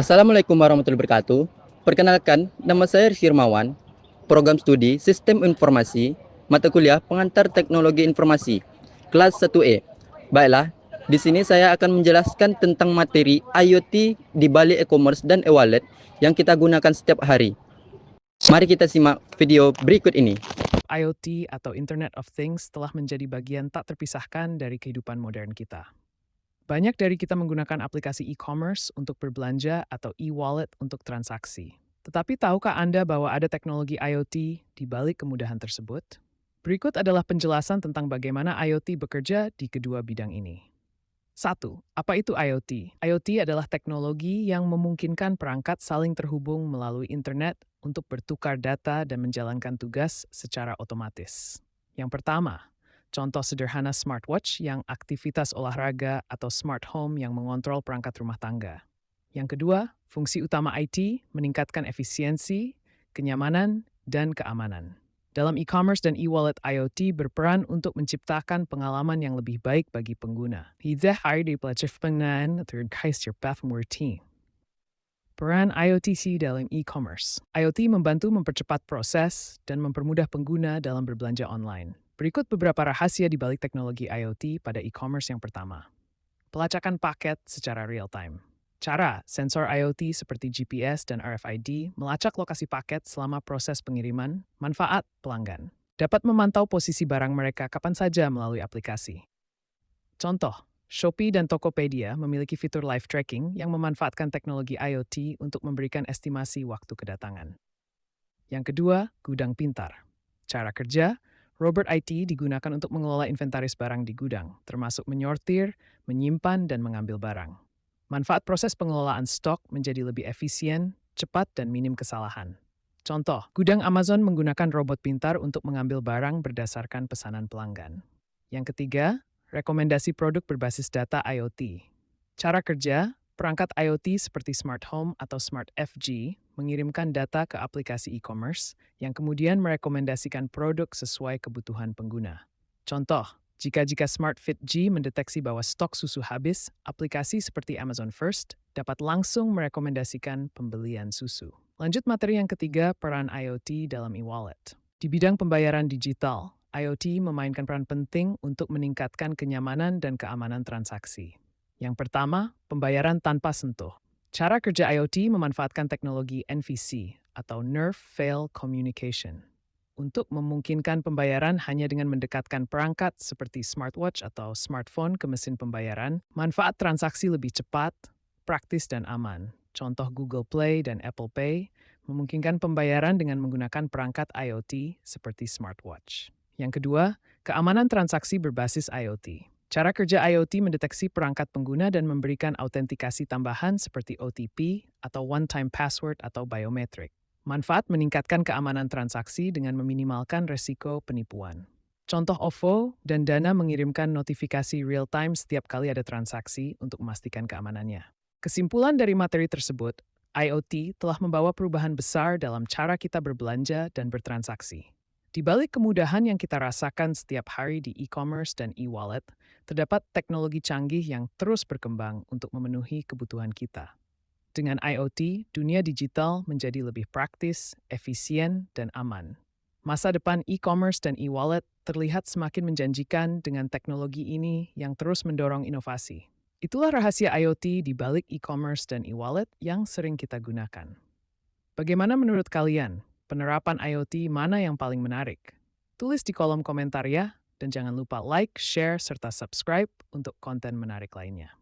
Assalamualaikum warahmatullahi wabarakatuh. Perkenalkan, nama saya Rizky Irmawan, program studi Sistem Informasi, mata kuliah Pengantar Teknologi Informasi, kelas 1E. Baiklah, di sini saya akan menjelaskan tentang materi IoT di balik e-commerce dan e-wallet yang kita gunakan setiap hari. Mari kita simak video berikut ini. IoT atau Internet of Things telah menjadi bagian tak terpisahkan dari kehidupan modern kita. Banyak dari kita menggunakan aplikasi e-commerce untuk berbelanja atau e-wallet untuk transaksi. Tetapi tahukah Anda bahwa ada teknologi IoT di balik kemudahan tersebut? Berikut adalah penjelasan tentang bagaimana IoT bekerja di kedua bidang ini. 1. Apa itu IoT? IoT adalah teknologi yang memungkinkan perangkat saling terhubung melalui internet untuk bertukar data dan menjalankan tugas secara otomatis. Yang pertama, contoh sederhana smartwatch yang aktivitas olahraga atau smart home yang mengontrol perangkat rumah tangga. Yang kedua, fungsi utama IT meningkatkan efisiensi, kenyamanan, dan keamanan. Dalam e-commerce dan e-wallet, IoT berperan untuk menciptakan pengalaman yang lebih baik bagi pengguna. Tidak hanya penggunaan terkait routine. Peran IoTC dalam e-commerce. IoT membantu mempercepat proses dan mempermudah pengguna dalam berbelanja online. Berikut beberapa rahasia di balik teknologi IoT pada e-commerce yang pertama. Pelacakan paket secara real-time. Cara sensor IoT seperti GPS dan RFID melacak lokasi paket selama proses pengiriman. Manfaat pelanggan dapat memantau posisi barang mereka kapan saja melalui aplikasi. Contoh, Shopee dan Tokopedia memiliki fitur live tracking yang memanfaatkan teknologi IoT untuk memberikan estimasi waktu kedatangan. Yang kedua, gudang pintar. Cara kerja, Robot IT digunakan untuk mengelola inventaris barang di gudang, termasuk menyortir, menyimpan, dan mengambil barang. Manfaat proses pengelolaan stok menjadi lebih efisien, cepat, dan minim kesalahan. Contoh, gudang Amazon menggunakan robot pintar untuk mengambil barang berdasarkan pesanan pelanggan. Yang ketiga, rekomendasi produk berbasis data IoT. Cara kerja, perangkat IoT seperti Smart Home atau Smart FG mengirimkan data ke aplikasi e-commerce yang kemudian merekomendasikan produk sesuai kebutuhan pengguna. Contoh, jika Smart Fit G mendeteksi bahwa stok susu habis, aplikasi seperti Amazon First dapat langsung merekomendasikan pembelian susu. Lanjut materi yang ketiga, peran IoT dalam e-wallet. Di bidang pembayaran digital, IoT memainkan peran penting untuk meningkatkan kenyamanan dan keamanan transaksi. Yang pertama, pembayaran tanpa sentuh. Cara kerja IoT memanfaatkan teknologi NVC atau Near Fail Communication untuk memungkinkan pembayaran hanya dengan mendekatkan perangkat seperti smartwatch atau smartphone ke mesin pembayaran. Manfaat transaksi lebih cepat, praktis, dan aman. Contoh Google Play dan Apple Pay memungkinkan pembayaran dengan menggunakan perangkat IoT seperti smartwatch. Yang kedua, keamanan transaksi berbasis IoT. Cara kerja IoT mendeteksi perangkat pengguna dan memberikan autentikasi tambahan seperti OTP atau one-time password atau biometric. Manfaat meningkatkan keamanan transaksi dengan meminimalkan resiko penipuan. Contoh OVO dan Dana mengirimkan notifikasi real-time setiap kali ada transaksi untuk memastikan keamanannya. Kesimpulan dari materi tersebut, IoT telah membawa perubahan besar dalam cara kita berbelanja dan bertransaksi. Di balik kemudahan yang kita rasakan setiap hari di e-commerce dan e-wallet, terdapat teknologi canggih yang terus berkembang untuk memenuhi kebutuhan kita. Dengan IoT, dunia digital menjadi lebih praktis, efisien, dan aman. Masa depan e-commerce dan e-wallet terlihat semakin menjanjikan dengan teknologi ini yang terus mendorong inovasi. Itulah rahasia IoT di balik e-commerce dan e-wallet yang sering kita gunakan. Bagaimana menurut kalian? Penerapan IoT mana yang paling menarik? Tulis di kolom komentar ya, dan jangan lupa like, share, serta subscribe untuk konten menarik lainnya.